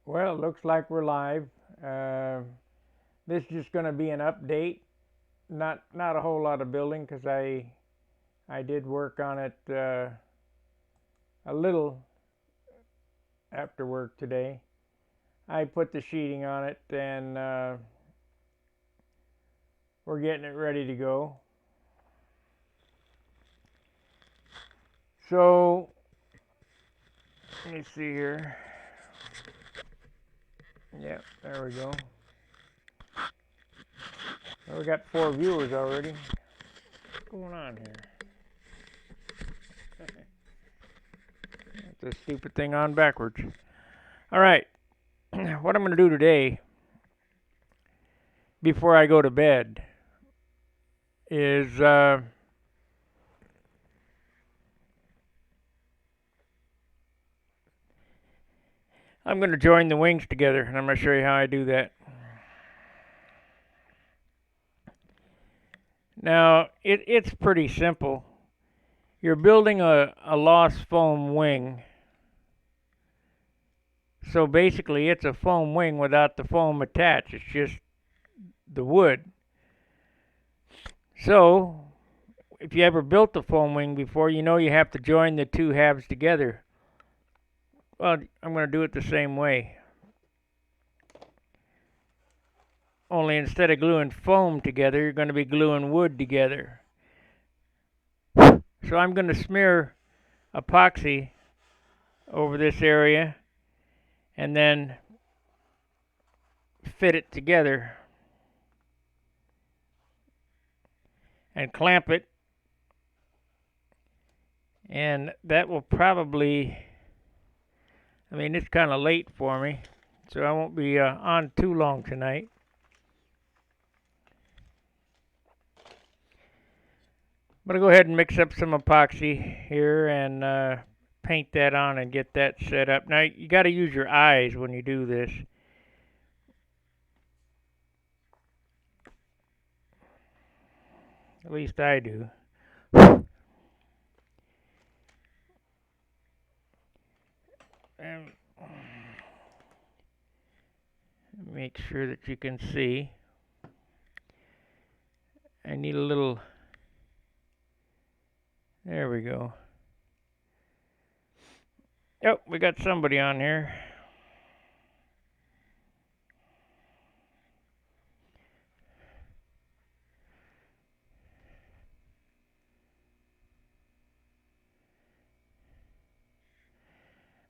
Well, it looks like we're live. Uh, this is just going to be an update. Not a whole lot of building because I did work on it a little after work today. I put the sheeting on it and we're getting it ready to go. So let me see here. Yep, there we go. Well, we got 4 viewers already. What's going on here? That's a stupid thing on backwards. All right, what I'm going to do today before I go to bed is I'm going to join the wings together, and I'm going to show you how I do that. Now, it's pretty simple. You're building a lost foam wing. So basically, it's a foam wing without the foam attached. It's just the wood. So, if you ever built a foam wing before, you know you have to join the two halves together. Well, I'm going to do it the same way. Only instead of gluing foam together, you're going to be gluing wood together. So I'm going to smear epoxy over this area and then fit it together and clamp it, and that will probably, I mean, it's kind of late for me, so I won't be on too long tonight. I'm going to go ahead and mix up some epoxy here and paint that on and get that set up. Now, you got to use your eyes when you do this. At least I do. And make sure that you can see. I need a little, there we go. Yep, we got somebody on here.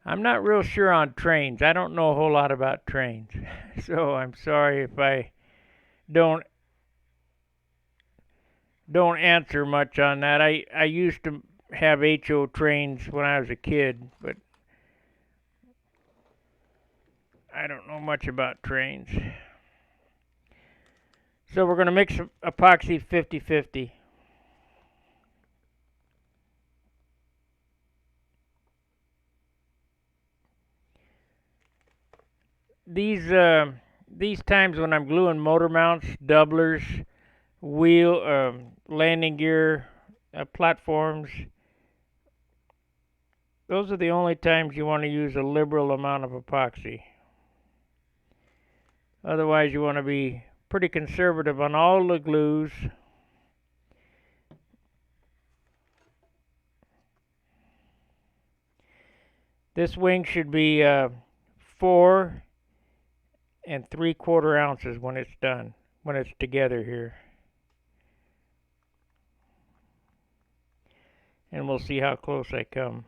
I'm not real sure on trains. I don't know a whole lot about trains. So I'm sorry if I don't don't answer much on that. I used to have HO trains when I was a kid, but I don't know much about trains. So we're going to mix epoxy 50-50. These these times when I'm gluing motor mounts, doublers, wheel, landing gear, platforms, those are the only times you want to use a liberal amount of epoxy. Otherwise, you want to be pretty conservative on all the glues. This wing should be 4 3/4 ounces when it's done, when it's together here. And we'll see how close I come.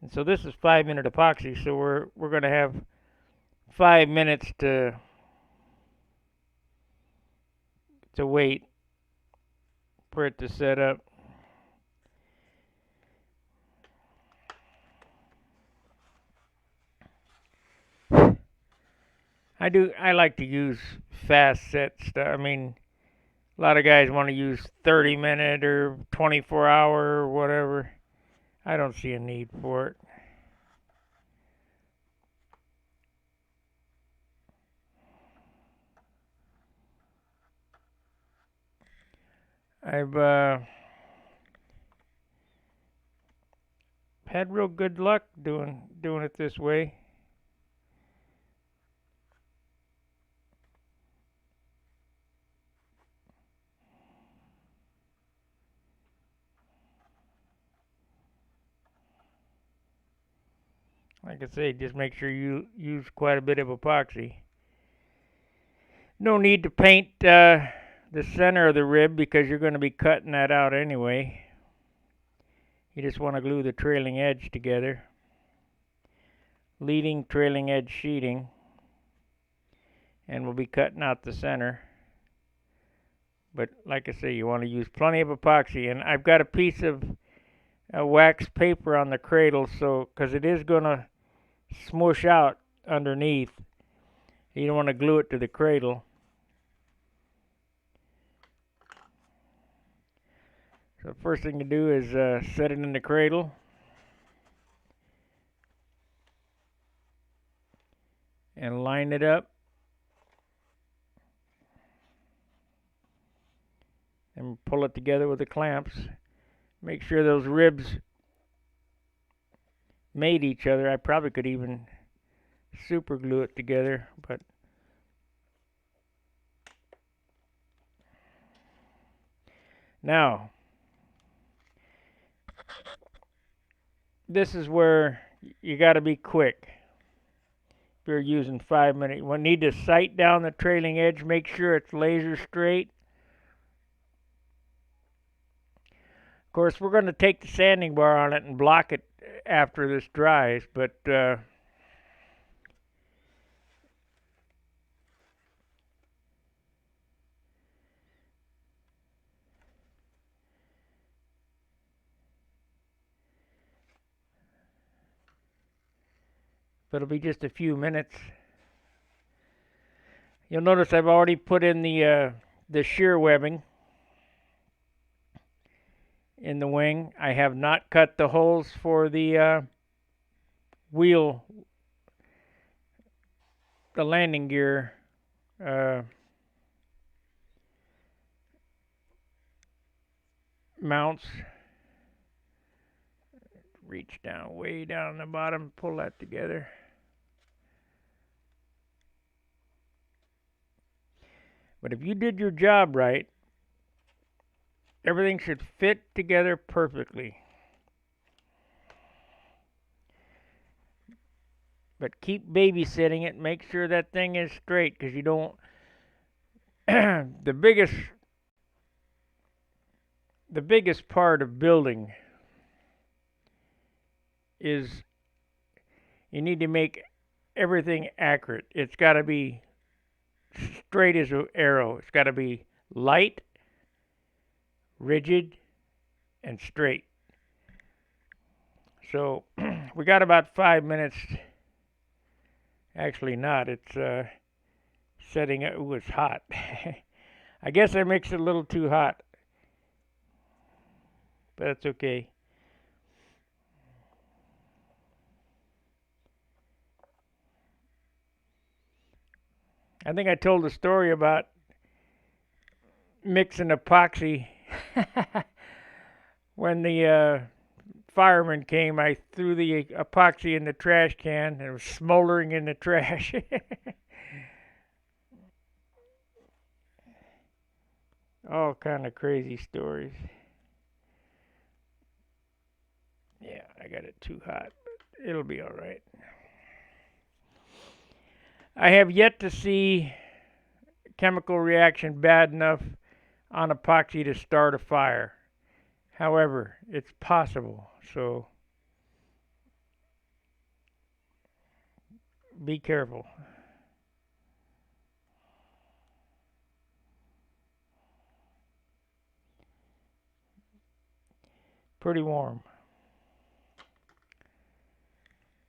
And so this is 5-minute epoxy, so we're going to have 5 minutes to wait for it to set up. I like to use fast set stuff. I mean, a lot of guys want to use 30-minute or 24-hour or whatever. I don't see a need for it. I've had real good luck doing it this way. Like I say, just make sure you use quite a bit of epoxy. No need to paint the center of the rib because you're going to be cutting that out anyway. You just want to glue the trailing edge together. Leading, trailing edge sheeting. And we'll be cutting out the center. But like I say, you want to use plenty of epoxy. And I've got a piece of wax paper on the cradle, so because it is going to smush out underneath. You don't want to glue it to the cradle. So the first thing to do is set it in the cradle. And line it up. And pull it together with the clamps. Make sure those ribs mate each other. I probably could even super glue it together, but now this is where you got to be quick. If you're using 5 minutes, you need to sight down the trailing edge, make sure it's laser straight. Of course, we're going to take the sanding bar on it and block it after this dries, but it'll be just a few minutes. You'll notice I've already put in the shear webbing in the wing. I have not cut the holes for the wheel, the landing gear mounts. Reach down, way down the bottom, pull that together. But if you did your job right, everything should fit together perfectly. But keep babysitting it. Make sure that thing is straight, because you don't. the biggest part of building is you need to make everything accurate. It's got to be straight as an arrow. It's got to be light, rigid, and straight. So we got about 5 minutes. Actually not. It's setting it. Ooh, it's hot. I guess I mixed it a little too hot. But that's okay. I think I told a story about mixing epoxy. When the fireman came, I threw the epoxy in the trash can and it was smoldering in the trash. All kind of crazy stories. Yeah, I got it too hot, but it'll be all right. I have yet to see chemical reaction bad enough on epoxy to start a fire. However, it's possible, so be careful. Pretty warm.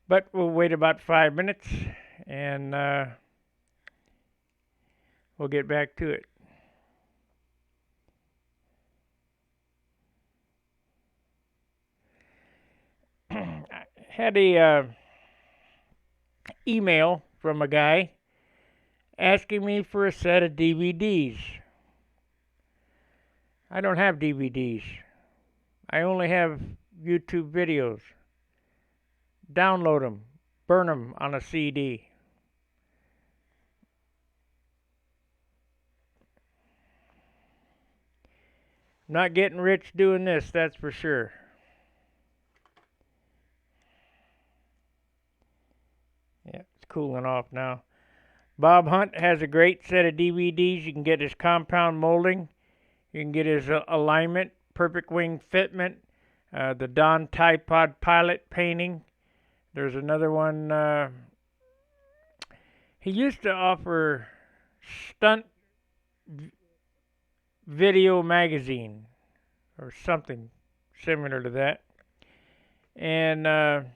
But we'll wait about 5 minutes and we'll get back to it. I had a email from a guy asking me for a set of DVDs. I don't have DVDs. I only have YouTube videos. download them, burn them on a CD. Not getting rich doing this, that's for sure. Yeah, it's cooling off now. Bob Hunt has a great set of DVDs. You can get his compound molding. You can get his alignment, perfect wing fitment, the Don Tripod Pilot painting. There's another one. He used to offer Stunt Video Magazine or something similar to that. And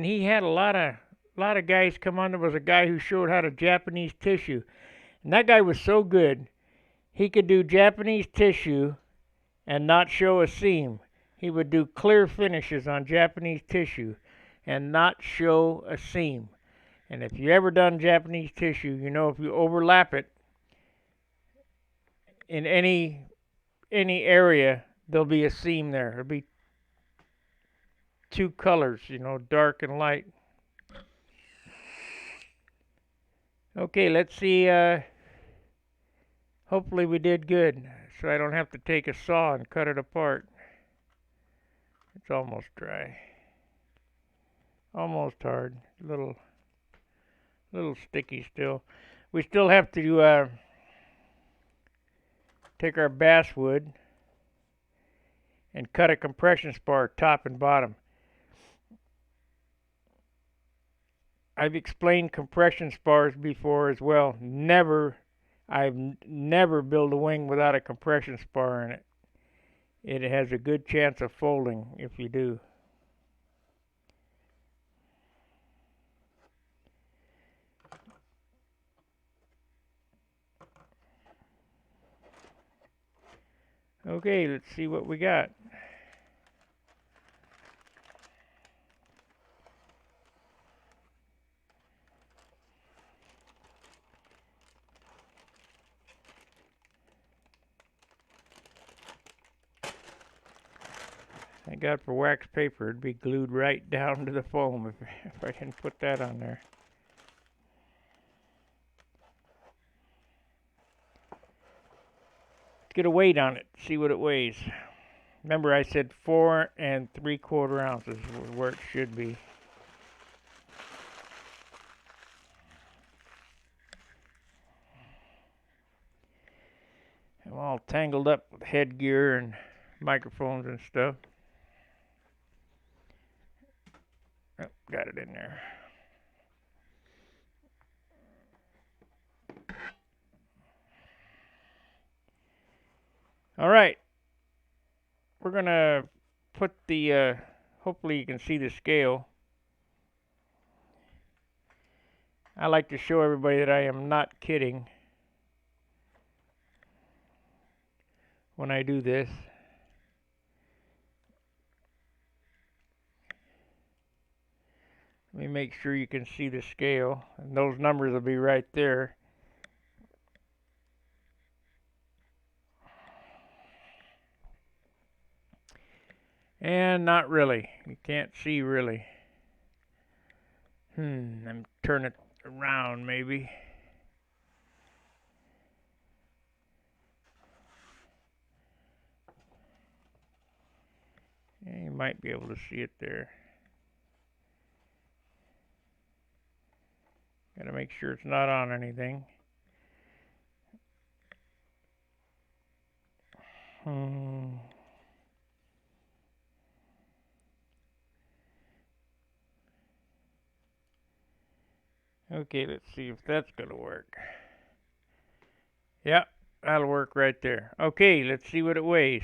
he had a lot of guys come on. There was a guy who showed how to Japanese tissue, and that guy was so good. He could do Japanese tissue and not show a seam. He would do clear finishes on Japanese tissue and not show a seam. And if you ever done Japanese tissue, you know if you overlap it in any area, there'll be a seam there. There'll be two colors, dark and light. Okay, let's see. Hopefully we did good, so I don't have to take a saw and cut it apart. It's almost dry. Almost hard. Little sticky still. We still have to take our basswood and cut a compression spar top and bottom. I've explained compression spars before as well. I've never built a wing without a compression spar in it. It has a good chance of folding if you do. Okay, let's see what we got. Thank God for wax paper. It'd be glued right down to the foam if I didn't put that on there. Let's get a weight on it, see what it weighs. Remember I said 4 3/4 ounces is where it should be. I'm all tangled up with headgear and microphones and stuff. Oh, got it in there. All right. We're going to put the, hopefully you can see the scale. I like to show everybody that I am not kidding when I do this. Let me make sure you can see the scale, and those numbers will be right there. And not really. You can't see really. I'm turn it around maybe. Yeah, you might be able to see it there. Gotta make sure it's not on anything. Okay, let's see if that's gonna work. Yeah, that'll work right there. Okay, let's see what it weighs.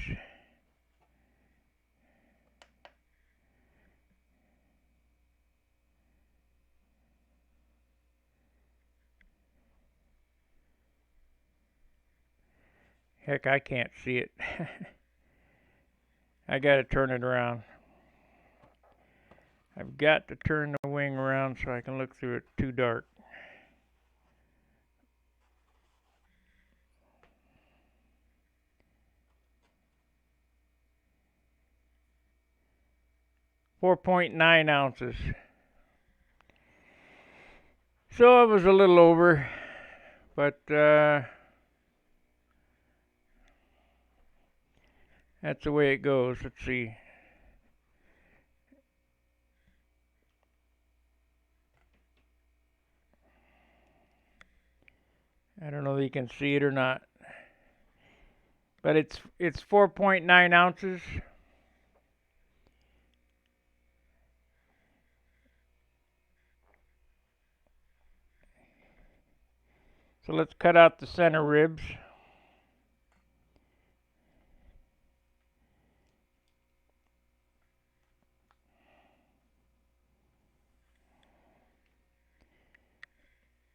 Heck, I can't see it. I gotta turn it around. I've got to turn the wing around so I can look through it. Too dark. 4.9 ounces. So it was a little over, but that's the way it goes. Let's see. I don't know if you can see it or not, but it's 4.9 ounces. So let's cut out the center ribs.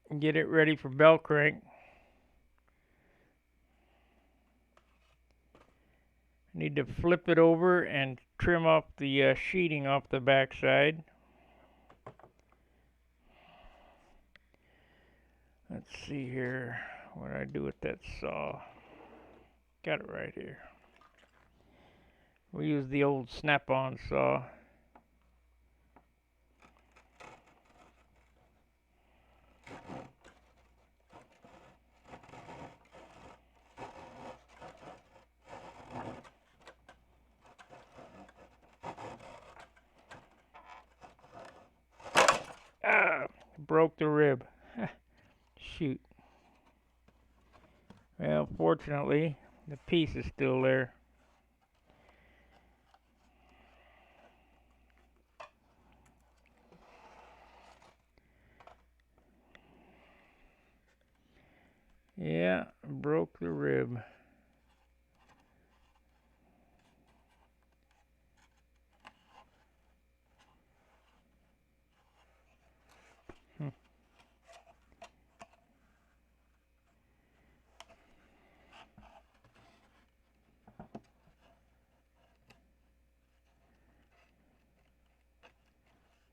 And get it ready for bell crank. Need to flip it over and trim off the sheeting off the back side. Let's see here what I do with that saw. Got it right here. We use the old snap-on saw. Broke the rib. Shoot. Well, fortunately, the piece is still there. Yeah, broke the rib.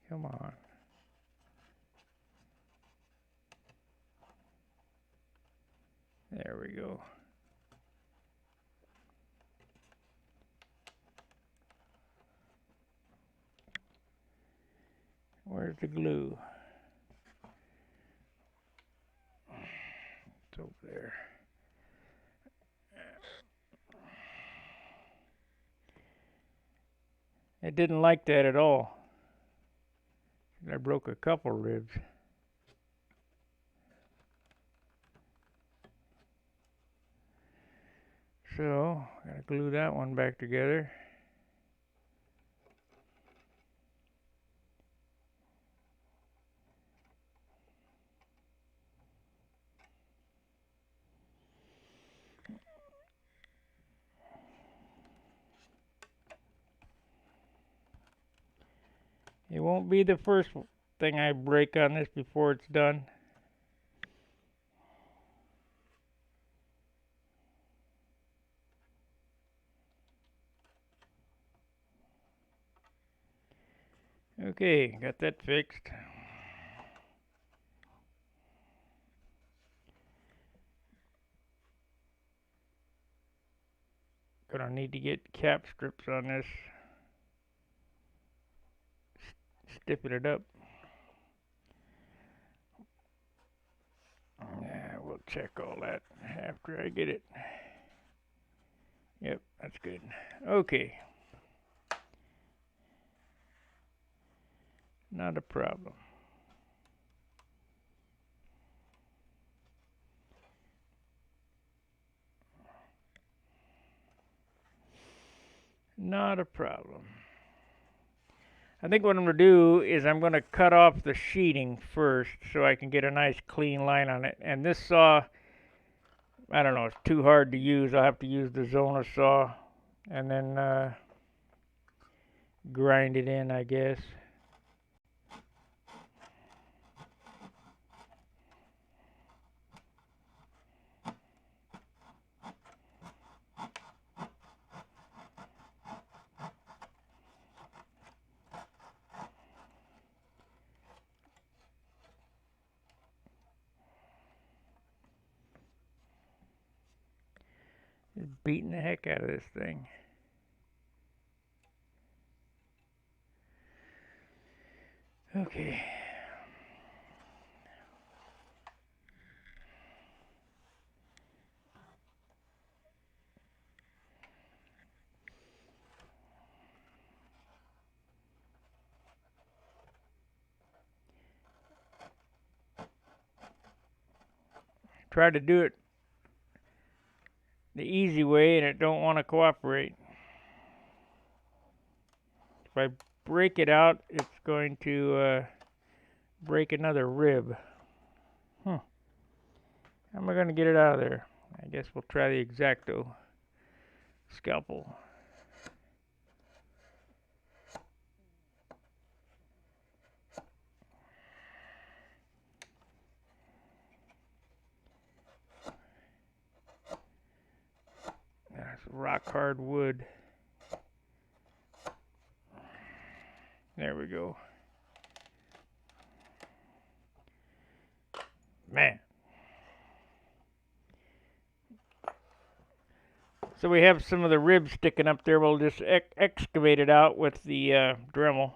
Come on. There we go. Where's the glue? It's over there. It didn't like that at all. I broke a couple ribs. So, gotta glue that one back together. It won't be the first thing I break on this before it's done. Okay, got that fixed. Gonna need to get cap strips on this. Stiffen it up. Yeah, we'll check all that after I get it. Yep, that's good. Okay. Not a problem. Not a problem. I think what I'm going to do is I'm going to cut off the sheeting first so I can get a nice clean line on it. And this saw, I don't know, it's too hard to use. I'll have to use the Zona saw and then grind it in, I guess. Just beating the heck out of this thing. Okay. Try to do it the easy way and it don't want to cooperate. If I break it out, it's going to break another rib. How am I going to get it out of there? I guess we'll try the X-Acto scalpel. That's rock hard wood. There we go. Man. So we have some of the ribs sticking up there. We'll just excavate it out with the Dremel.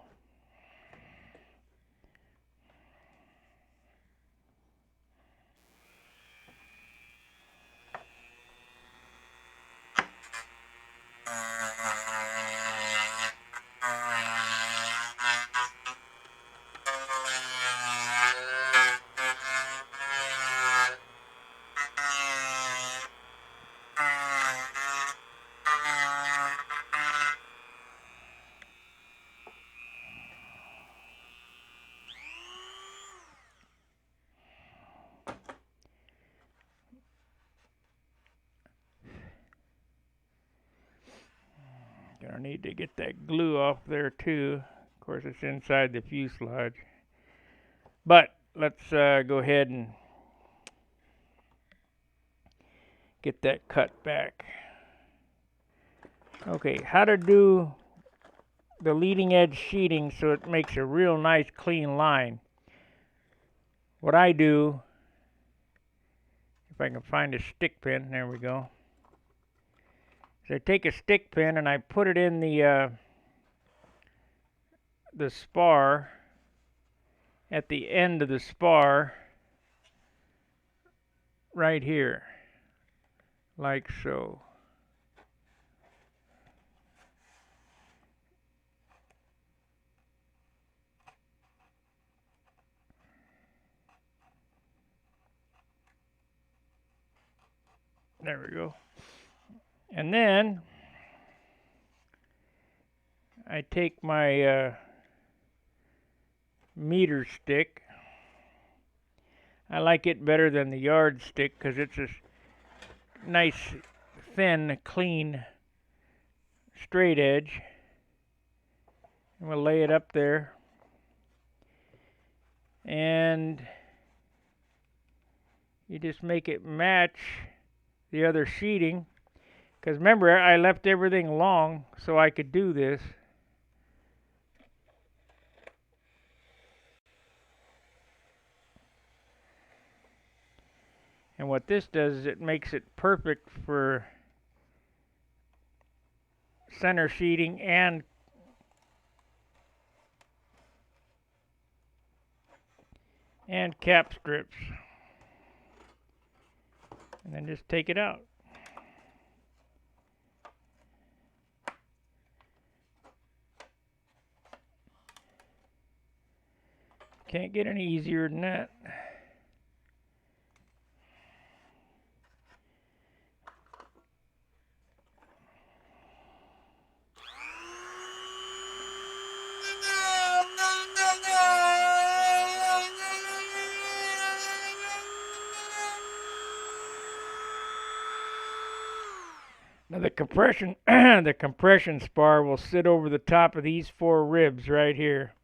Gonna need to get that glue off there too. Of course, it's inside the fuselage. But let's go ahead and get that cut back. Okay, how to do the leading edge sheeting so it makes a real nice clean line. What I do, if I can find a stick pin, there we go. So I take a stick pin and I put it in the spar, at the end of the spar, right here, like so. There we go. And then I take my meter stick. I like it better than the yardstick because it's a nice, thin, clean, straight edge. And we'll lay it up there. And you just make it match the other sheeting. Because remember, I left everything long so I could do this. And what this does is it makes it perfect for center sheeting and cap strips. And then just take it out. Can't get any easier than that. Now the compression the compression spar will sit over the top of these 4 ribs right here.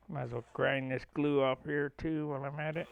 Might as well grind this glue off here too while I'm at it.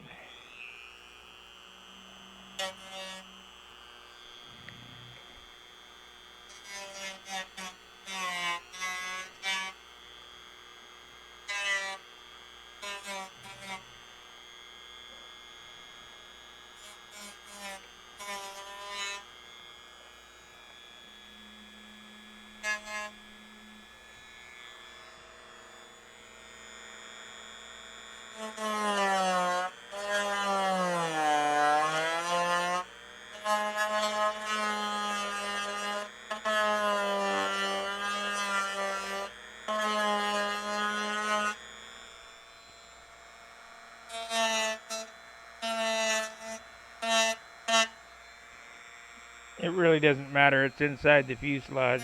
It really doesn't matter. It's inside the fuselage.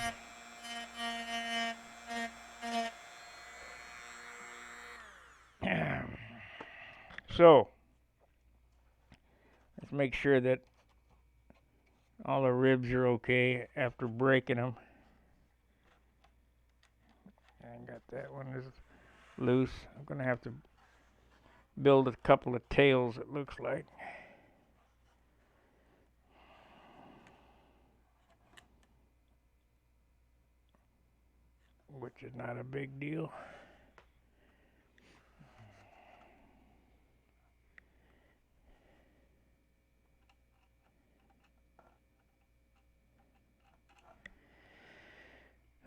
So, let's make sure that all the ribs are okay after breaking them. I got that one is loose. I'm going to have to build a couple of tails, it looks like. Which is not a big deal.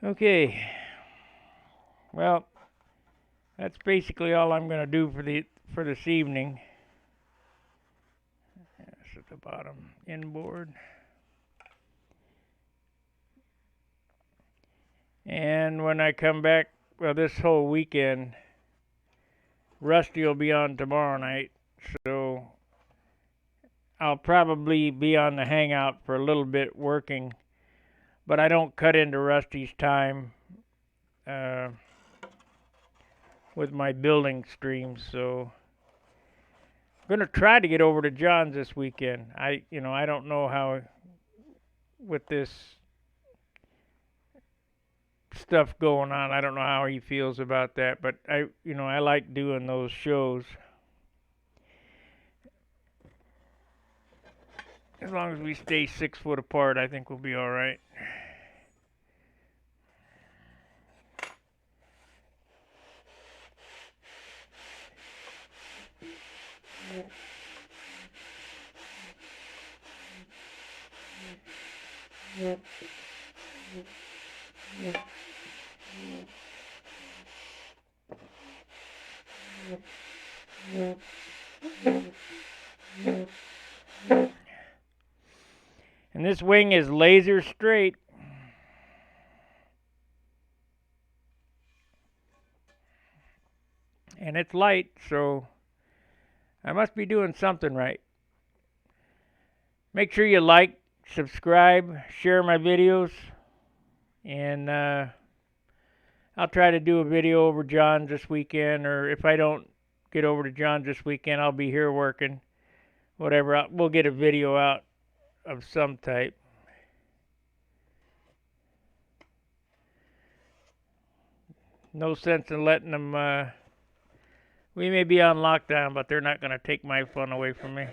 Okay. Well, that's basically all I'm going to do for this evening. That's at the bottom inboard. And when I come back, well, this whole weekend, Rusty will be on tomorrow night, so I'll probably be on the Hangout for a little bit working, but I don't cut into Rusty's time with my building streams, so I'm gonna try to get over to John's this weekend. I don't know how with this stuff going on. I don't know how he feels about that, but I like doing those shows. As long as we stay 6 foot apart, I think we'll be all right. And this wing is laser straight. And it's light, so I must be doing something right. Make sure you like, subscribe, share my videos, and I'll try to do a video over John's this weekend, or if I don't get over to John's this weekend, I'll be here working. Whatever, we'll get a video out of some type. No sense in letting them, we may be on lockdown, but they're not going to take my fun away from me.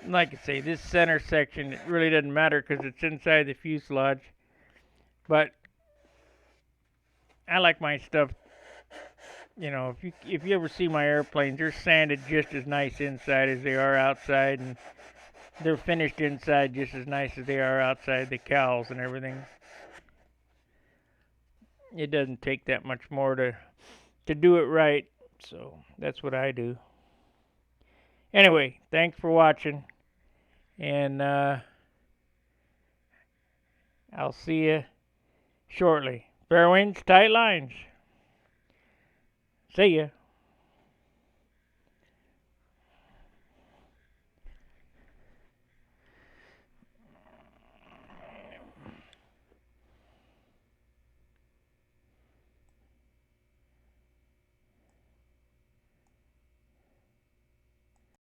Like I say, this center section, it really doesn't matter because it's inside the fuselage. But I like my stuff, if you ever see my airplanes, they're sanded just as nice inside as they are outside, and they're finished inside just as nice as they are outside, the cowls and everything. It doesn't take that much more to do it right, so that's what I do. Anyway, thanks for watching. And I'll see you shortly. Fair winds, tight lines. See ya.